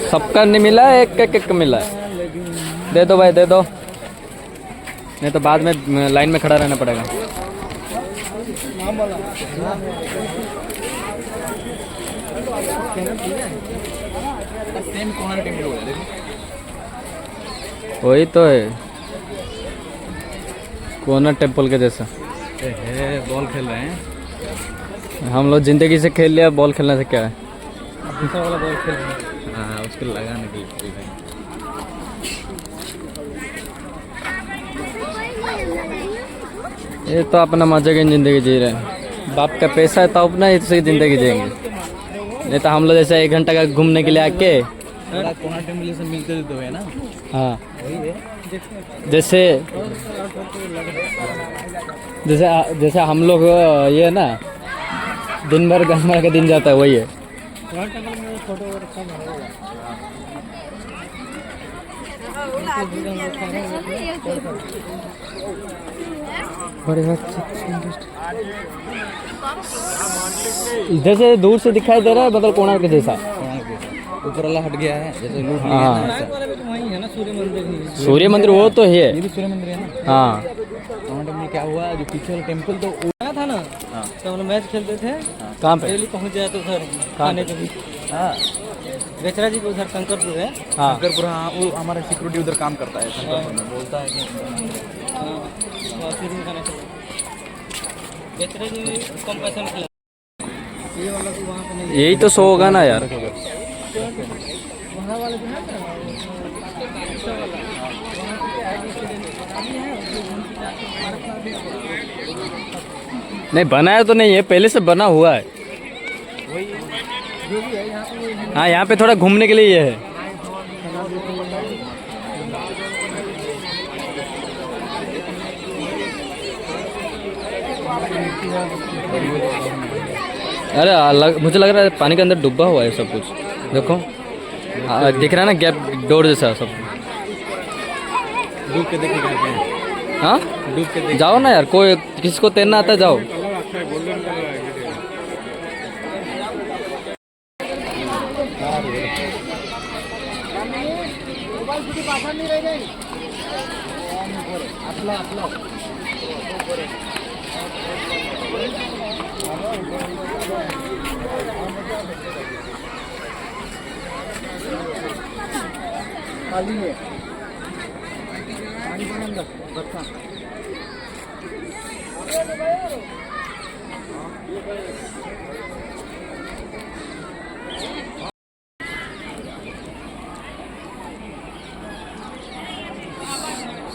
सबका नहीं मिला, एक एक मिला है। दे दो भाई, दे दो, नहीं तो बाद में लाइन में खड़ा रहना पड़ेगा। वही तो है, कोना टेम्पल के जैसा है। बॉल खेल रहे हैं हम लोग, जिंदगी से खेल लिया, बॉल खेलने से क्या है। दूसरा वाला बॉल खेल रहे हैं, हाँ उसको लगाने के लिए खेल रहे हैं। ये तो अपना मजे की जिंदगी जी रहे हैं। बाप का पैसा है तो अपना इसी जिंदगी जिएंगे, नहीं तो हम लोग जैसे 1 घंटा का घूमने के लिए आके कोना टेम्पल से मिलते तो है ना। हाँ जैसे जैसे जैसे हम लोग ये है ना, दिन भर गंगा का दिन जाता है, वही है। इधर से दूर से दिखाई दे रहा है, मतलब कोणार्क के जैसा। ऊपर वाला हट गया है जैसे लूट लिया है ना। सूर्य मंदिर वो तो है, ये भी सूर्य मंदिर है ना। हाँ टेम्पल क्या हुआ, जो पीछे वाला टेम्पल तो आया था ना, तो हम लोग मैच खेलते थे। कहाँ पे डेली पहुँच जाए तो उधर खाने को भी। हाँ बेचरा जी को उधर शंकरपुर है। हाँ शंकरपुर, हाँ वो हमारा सिक्योरिटी उधर काम करता है शंकरपुर में। बोलता है कि बेचरा जी कम पैसा में खिला, ये वाला तो वहाँ पे नहीं। यही तो शो होगा ना यार। नहीं बनाया तो नहीं है, पहले से बना हुआ है। हाँ यहाँ पे थोड़ा घूमने के लिए ये है। अरे मुझे लग रहा है पानी के अंदर डूबा हुआ है सब कुछ। देखो दिख रहा है ना, गैप डोर जैसा सब। डूब के देखें। हाँ डूब के जाओ ना यार, कोई किसी को तैरना आता है, जाओ।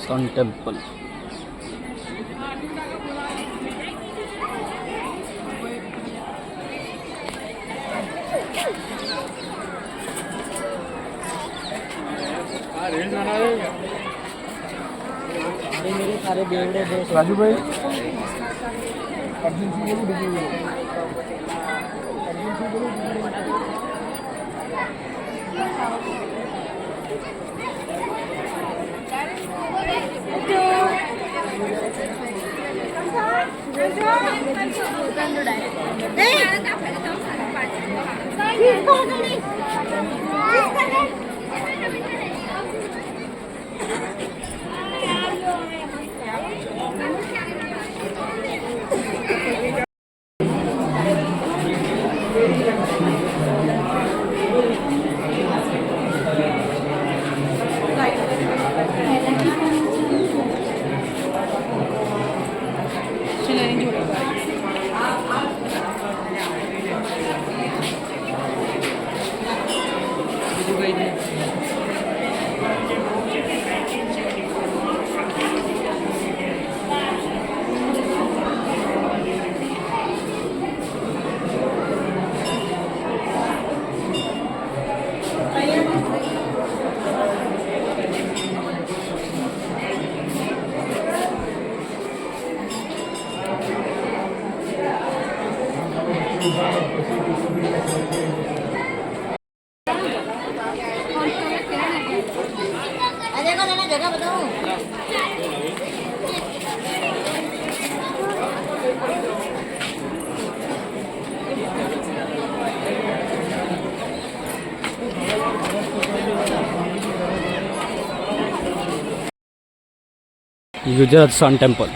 सन टेम्पल मेरे सारे बेवड़े दोस्त राजू भाई, अर्जुन सिंह बोलो, गुजरात सन टेम्पल।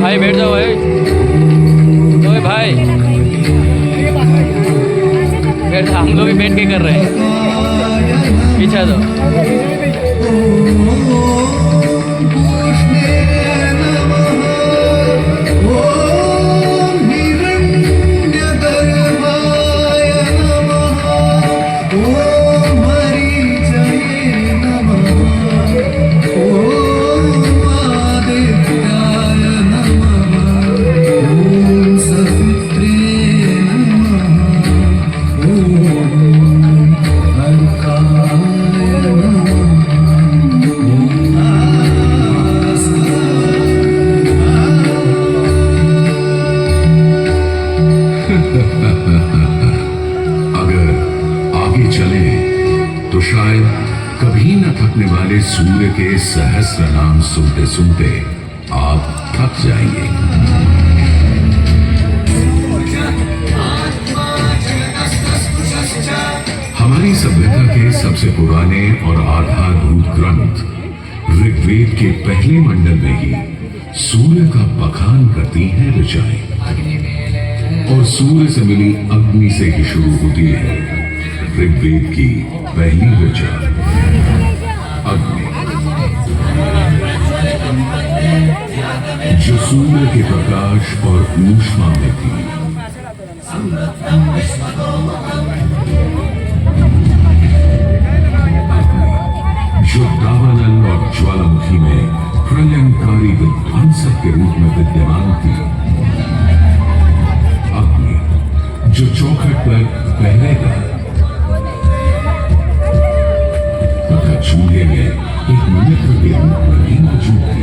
भाई बैठ जाओ भाई, ओए भाई बैठ, हम लोग भी बैठ के कर रहे हैं, पीछे आ जाओ। अगर आगे चले तो शायद कभी न थकने वाले सूर्य के सहस्र नाम सुनते सुनते आप थक जाएंगे। हमारी सभ्यता के सबसे पुराने और आधारभूत ग्रंथ ऋग्वेद के पहले मंडल में ही सूर्य का बखान करती हैं ऋचाएं, और सूर्य से मिली अग्नि से ही शुरू होती है ऋग्वेद की पहली ऋचा अग्नि, जो सूर्य के प्रकाश और ऊष्मा में थी। जो दावानल और ज्वालामुखी में प्रलयंकारी विध्वंसक के रूप में विद्यमान थी। अग्नि जो चौखट पर पहलेगा तथा चूल्हे में एक मित्र के रूप में भी मौजूद थी।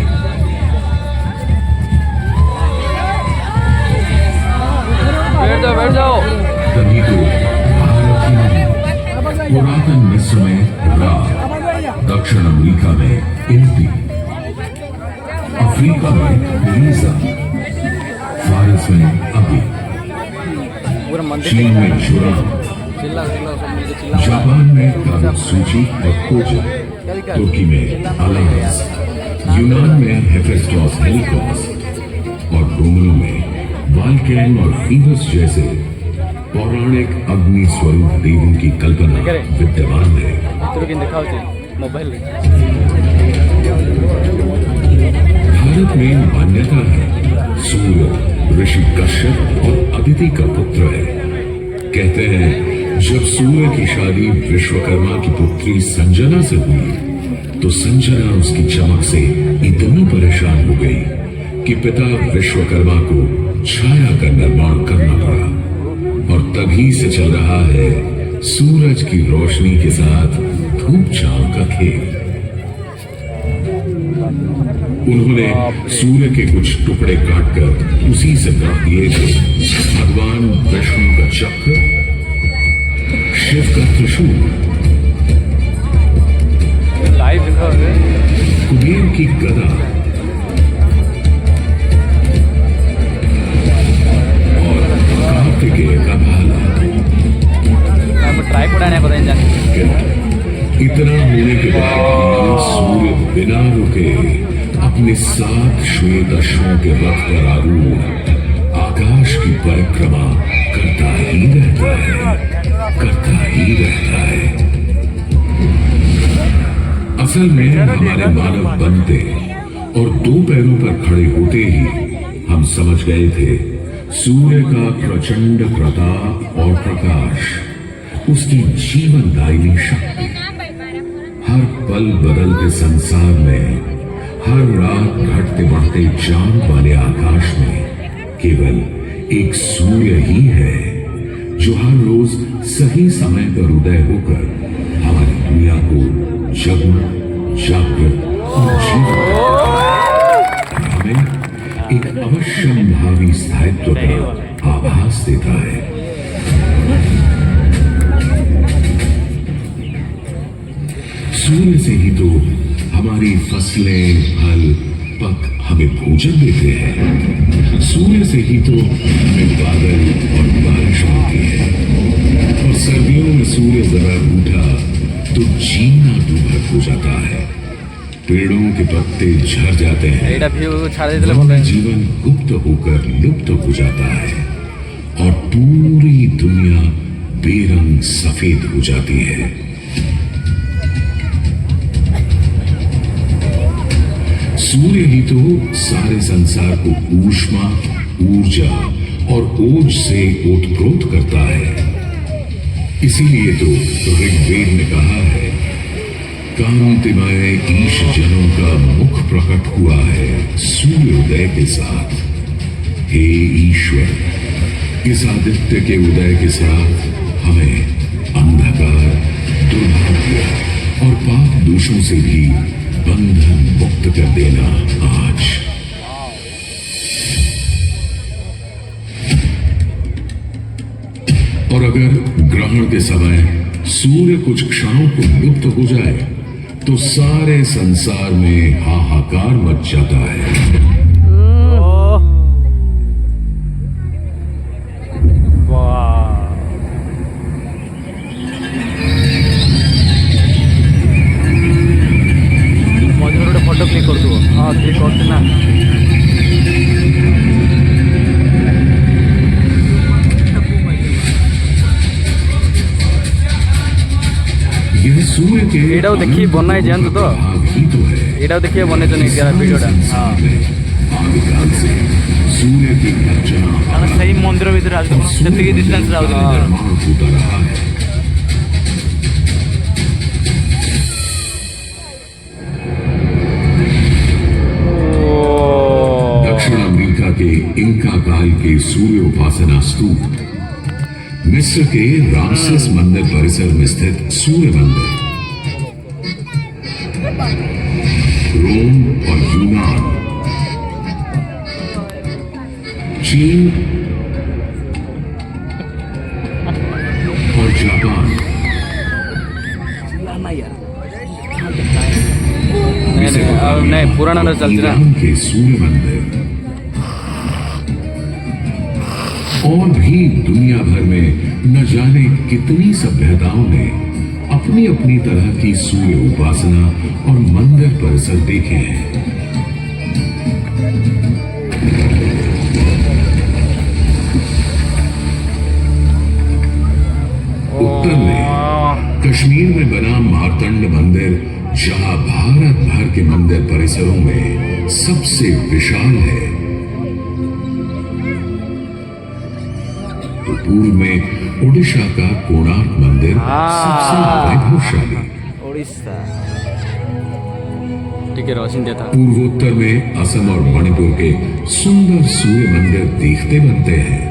बैठ जाओ। तभी तो भारत में पुरातन मिस्र में रा, दक्षिण अमेरिका में इंटी, अफ्रीका में लीजा, फारस में अबी, चीन में जुराम, जापान में कारुसूची और कोजन, तुर्की में अलायंस, यूनान में हेफेस्टोस हेलिकोस और रोमनों में वाल्केन और फीबस जैसे पौराणिक अग्नि स्वरूप देवों की कल्पना विद्यमान है। भारत में मान्यता है सूर्य ऋषि कश्यप और अदिति का पुत्र है। कहते हैं जब सूर्य की शादी विश्वकर्मा की पुत्री संजना से हुई तो संजना उसकी चमक से इतनी परेशान हो गई कि पिता विश्वकर्मा को छाया का निर्माण करना पड़ा, और तभी से चल रहा है सूरज की रोशनी के साथ धूप छांव का खेल। उन्होंने सूर्य के कुछ टुकड़े काटकर उसी से रख दिए थे भगवान विष्णु का चक्र, शिव का त्रिशूल, कुबेर की गदा और कार्तिकेय का भाला। इतना होने के बाद सूर्य बिना रुके अपने 7 श्वेत अश्वों के रथ पर आरूढ़ आकाश की परिक्रमा करता है। ही रहता है, करता ही रहता है। असल में हमारे मानव बनते और दो पैरों पर खड़े होते ही हम समझ गए थे सूर्य का प्रचंड प्रताप और प्रकाश, उसकी जीवनदायिनी शक्ति हर पल बदलते संसार में, हर रात घटते बढ़ते चांद वाले आकाश में केवल एक सूर्य ही है जो हर रोज सही समय पर उदय होकर हमारी दुनिया को जगमग, जागृत और जीवित और हमें एक अवश्यम भावी स्थायित्व का आभास देता है। सूर्य से ही तो हमारी फसलें, फल, पक हमें भोजन देते हैं। सूर्य से ही तो हमें बादल और बारिश मिलती है। और सर्दियों में सूर्य जरा रूठा तो जीना दूभर हो जाता है, पेड़ों के पत्ते झड़ जाते हैं, जीवन गुप्त होकर लुप्त हो जाता है और पूरी दुनिया बेरंग सफेद हो जाती है। सूर्य ही तो सारे संसार को ऊष्मा, ऊर्जा और ओज से ओतप्रोत करता है। इसीलिए तो ऋग्वेद ने कहा है, कांतिमय ईश जनों का मुख प्रकट हुआ है सूर्योदय के साथ। हे ईश्वर, इस आदित्य के उदय के साथ हमें अंधकार, दुर्भाग्य और पाप दोषों से भी बंधन मुक्त कर देना आज। और अगर ग्रहण के समय सूर्य कुछ क्षणों को लुप्त हो जाए तो सारे संसार में हाहाकार मच जाता है। फोटो क्लिक कर दो। हाँ क्लिक करते ना। यह सूर्य के एटाও देखिए बनाई जानते तो ही तो है। एटाও देखिए बने तो नहीं क्या वीडियोটা। हाँ आदिकाल से सूर्य की अर्चना আমরা সেই মন্দিরের ভিতরে আসবো, সেদিকে ডিসটেন্স রাখতে होता रहा है। दक्षिण अमेरिका के इंका काल के सूर्य उपासना स्तूप, मिस्र के रामसेस मंदिर परिसर में स्थित सूर्य मंदिर, रोम और यूनान, चीन और जापान, नहीं पुराना न चलती ना। ईरान के सूर्य मंदिर और भी दुनिया भर में न जाने कितनी सभ्यताओं ने अपनी अपनी तरह की सूर्य उपासना और मंदिर परिसर देखे हैं। उत्तर में कश्मीर में बना मार्तंड मंदिर, जहां भारत भर के मंदिर परिसरों में सबसे विशाल है, तो पूर्व में ओडिशा का कोणार्क मंदिर सबसे वैभवशाली, ओडिशा ठीक है रोशन देता। पूर्वोत्तर में असम और मणिपुर के सुंदर सूर्य मंदिर देखते बनते हैं,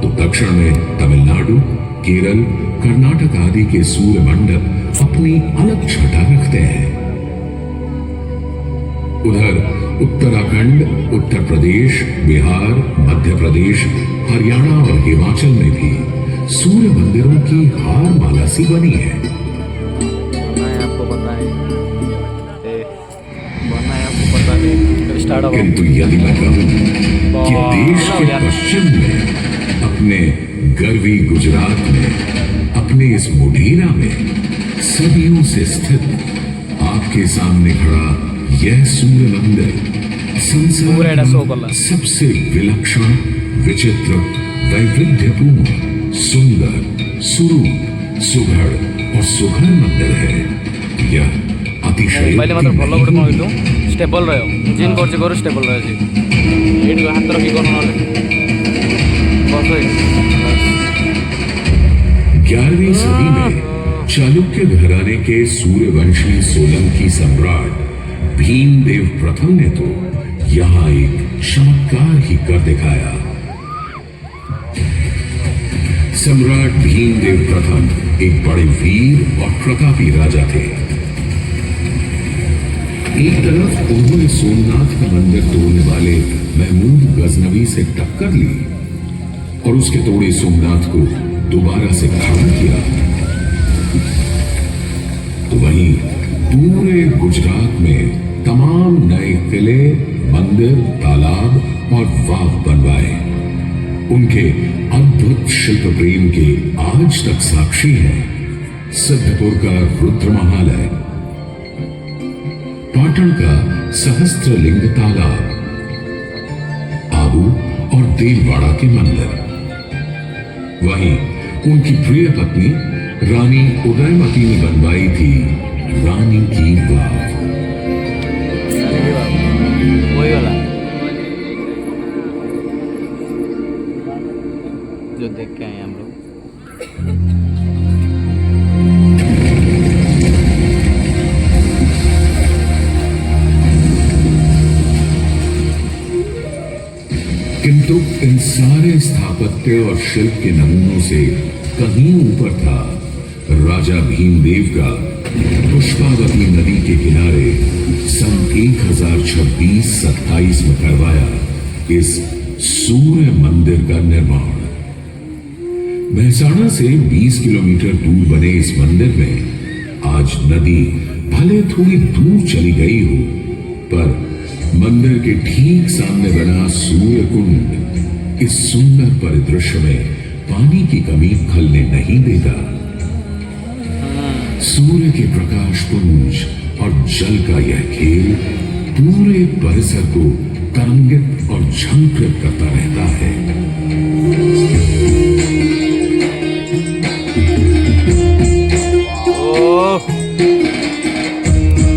तो दक्षिण में तमिलनाडु, केरल, कर्नाटक आदि के सूर्य मंडप अपनी अलग छटा रखते हैं। उधर उत्तराखंड, उत्तर प्रदेश, बिहार, मध्य प्रदेश, हरियाणा और हिमाचल में भी सूर्य मंदिरों की हार माला सी बनी है। किंतु यदि मैं कहूं कि देश के पश्चिम में अपने गर्वी गुजरात में, अपने इस मोढेरा में सदियों से स्थित आपके सामने खड़ा यह सूर्य मंदिर संसार का सबसे विलक्षण विचित्र, वैविध्यपूर्ण, सुंदर, सुरूप, सुघड़ और सुघर मंदिर है। यह अतिशय मोबाइल मतलब भल गोटे कौन कहलु स्टेबल रहो जिन कर स्टेबल रहो जी ये हाथ रखी कर 11वीं सदी में चालुक्य घराने के सूर्यवंशी सोलंकी सम्राट भीमदेव प्रथम ने तो यहाँ एक चमत्कार ही कर दिखाया। सम्राट भीमदेव प्रथम एक बड़े वीर और प्रतापी राजा थे। एक तरफ उन्होंने सोमनाथ का मंदिर तोड़ने वाले महमूद गजनवी से टक्कर ली और उसके तोड़े सोमनाथ को दोबारा से खड़ा किया, तो वहीं पूरे गुजरात में तमाम नए किले, मंदिर, तालाब और वाव बनवाए। उनके अद्भुत शिल्प प्रेम के आज तक साक्षी है सिद्धपुर का रुद्रमहालय, पाटन का सहस्त्रलिंग तालाब, आबू और देलवाड़ा के मंदिर। वहीं उनकी प्रिय पत्नी रानी उदयमती ने बनवाई थी रानी की वाव। वही वाला जो देख के आए हम लोग। किंतु इन सारे स्थापत्य और शिल्प के नमूनों से कहीं ऊपर था राजा भीमदेव का पुष्पावती नदी के किनारे सन 1026-27 में करवाया इस सूर्य मंदिर का निर्माण। महसाणा से 20 किलोमीटर दूर बने इस मंदिर में आज नदी भले थोड़ी दूर चली गई हो, पर मंदिर के ठीक सामने बना सूर्य कुंड इस सुंदर परिदृश्य में पानी की कमी खलने नहीं देता। सूर्य के प्रकाश पुंज और जल का यह खेल पूरे परिसर को तरंगित और झंकृत करता रहता है।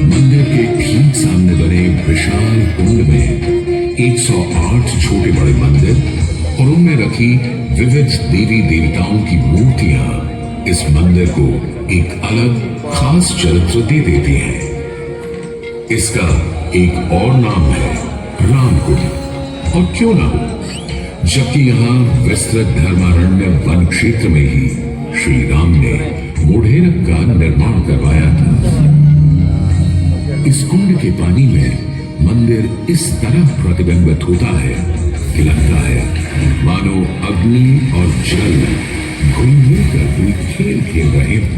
मंदिर के ठीक सामने बने विशाल कुंड में 108 छोटे बड़े मंदिर और उनमें रखी विविध देवी देवताओं की मूर्तियां इस मंदिर को एक अलग खास चरित्र दे देती हैं। इसका एक और नाम है रामकुंड, और क्यों ना हो, जबकि यहाँ विस्तृत धर्मारण्य वन क्षेत्र में ही श्री राम ने मोढेरक का निर्माण करवाया था। इस कुंड के पानी में मंदिर इस तरह प्रतिबिंबित होता है कि लगता है मानो अग्नि और जल घुल मिलकर कोई खेल खेल रहे हैं।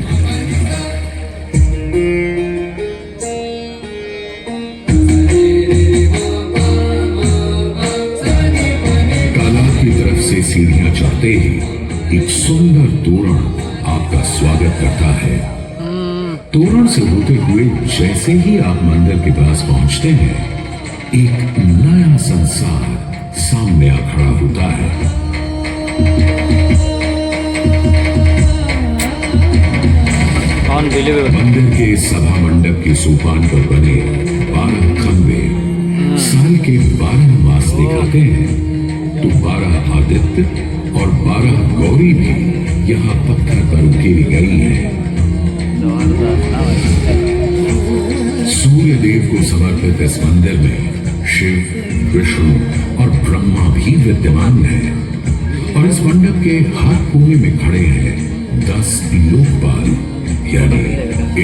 तालाब की तरफ से सीढ़ियां चढ़ते ही एक सुंदर तोरण आपका स्वागत करता है। तोरण से होते हुए जैसे ही आप मंदिर के पास पहुंचते हैं, एक नया संसार सामने आ खड़ा होता है। मंदिर के सभा मंडप के सोपान पर बने 12 खंबे साल के 12 मास दिखाते हैं, तो 12 आदित्य और 12 गौरी भी यहाँ पत्थर पर उकेरी गई हैं। सूर्य देव को समर्पित इस मंदिर में शिव, विष्णु और ब्रह्मा भी विद्यमान हैं, और इस मंडप के हर कोने में खड़े हैं 10 लोकपाल, यानी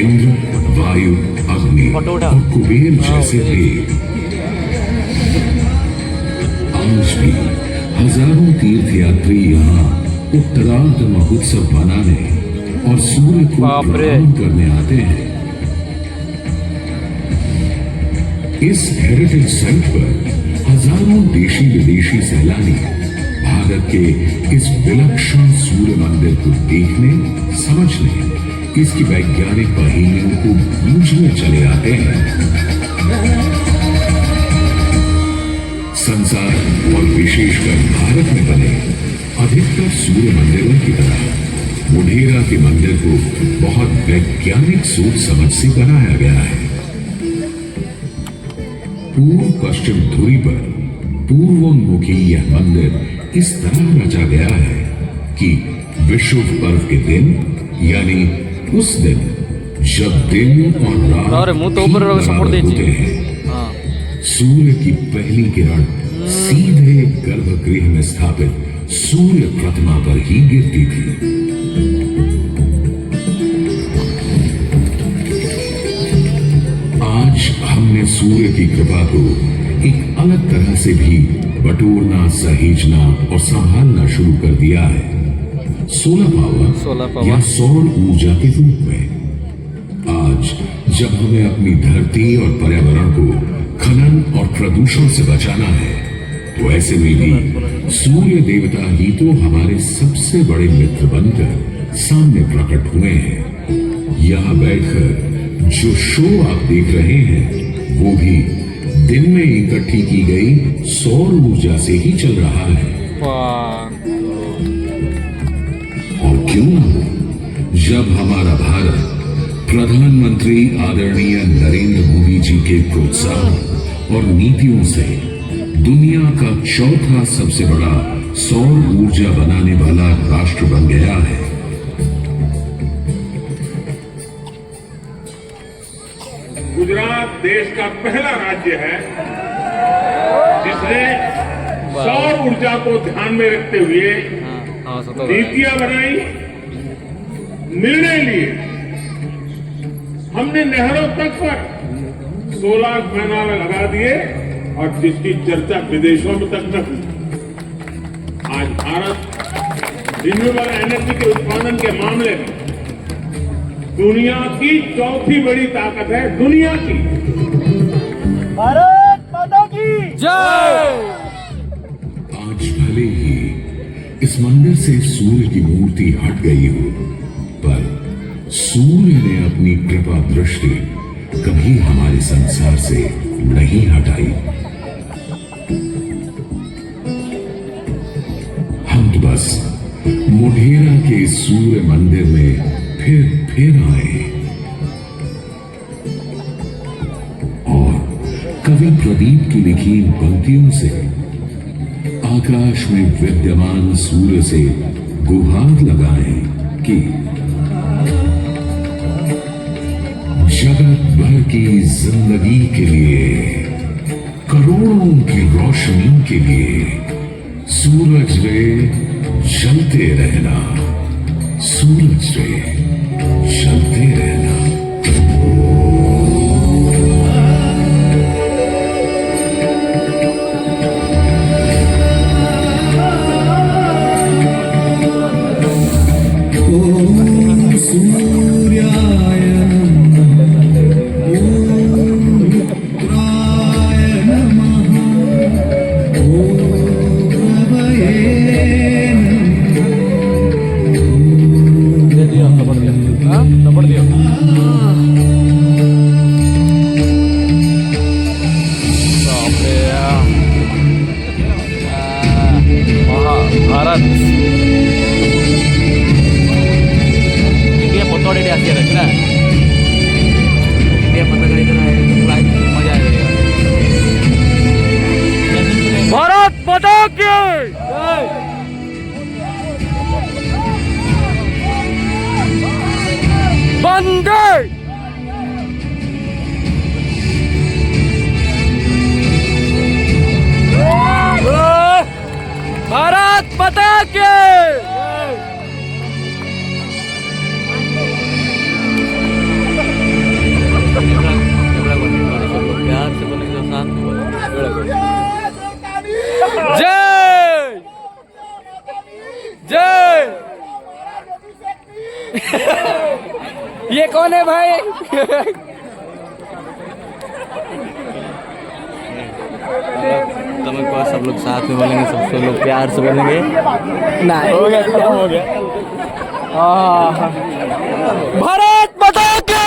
इंद्र, वायु, अग्नि और कुबेर जैसे देव। आज भी हजारों तीर्थयात्री यहाँ उत्तरार्ध महोत्सव मनाने और सूर्य को प्रणाम करने आते हैं। इस हेरिटेज साइट पर हजारों देशी विदेशी सैलानी भारत के इस विलक्षण सूर्य मंदिर को देखने, समझने, इसकी वैज्ञानिक पहेलियों को बूझने चले आते हैं। संसार और विशेषकर भारत में बने अधिकतर सूर्य मंदिरों की तरह मोढेरा के मंदिर को बहुत वैज्ञानिक सोच समझ से बनाया गया है। पूर्व पश्चिम धुरी पर पूर्वोन्मुखी यह मंदिर इस तरह रचा गया है कि विश्व पर्व के दिन यानी उस दिन जब दिन और रात मुंह तो ऊपर सपोर्ट होते हैं, सूर्य की पहली किरण सीधे गर्भगृह में स्थापित सूर्य प्रतिमा पर ही गिरती थी। आज हमने सूर्य की कृपा को एक अलग तरह से भी बटोरना, सहेजना और संभालना शुरू कर दिया है। सोलर पावर या सौर ऊर्जा के रूप में। आज जब हमें अपनी धरती और पर्यावरण को खनन और प्रदूषण से बचाना है, तो ऐसे में भी सूर्य देवता ही तो हमारे सबसे बड़े मित्र बनकर सामने प्रकट हुए हैं। यहाँ बैठकर जो शो आप देख रहे हैं, वो भी दिन में इकट्ठी की गई सौर ऊर्जा से ही चल रहा है। और क्यों न हो, जब हमारा भारत प्रधानमंत्री आदरणीय नरेंद्र मोदी जी के प्रोत्साहन और नीतियों से दुनिया का चौथा सबसे बड़ा सौर ऊर्जा बनाने वाला राष्ट्र बन गया है। गुजरात देश का पहला राज्य है जिसने सौर ऊर्जा को ध्यान में रखते हुए नीतियां बनाई, निर्णय लिए। हमने नहरों तक पर सोलर पैनल लगा दिए और जिसकी चर्चा विदेशों में तक न हुई। आज भारत रिन्यूएबल एनर्जी के उत्पादन के मामले में दुनिया की चौथी बड़ी ताकत है, दुनिया की। भारत माता की जय। आज भले ही इस मंदिर से सूर्य की मूर्ति हट गई हो, पर सूर्य ने अपनी कृपा दृष्टि कभी हमारे संसार से नहीं हटाई। हम तो बस मोढेरा के सूर्य मंदिर में फिर आए और कवि प्रदीप की लिखी इन पंक्तियों से आकाश में विद्यमान सूर्य से गुहार लगाए कि जगत भर की जिंदगी के लिए, करोड़ों की रोशनी के लिए सूरज रे जलते रहना, सूरज रे जलते रहना। भारत माता की वंदे भारत माता की प्यार से बोलेंगे, साथ में बोलेंगे। जय जय। ये कौन है भाई? तमिल को सब लोग साथ में बोलेंगे, सब लोग प्यार से बोलेंगे। ना हो गया, हो गया। भारत माता की।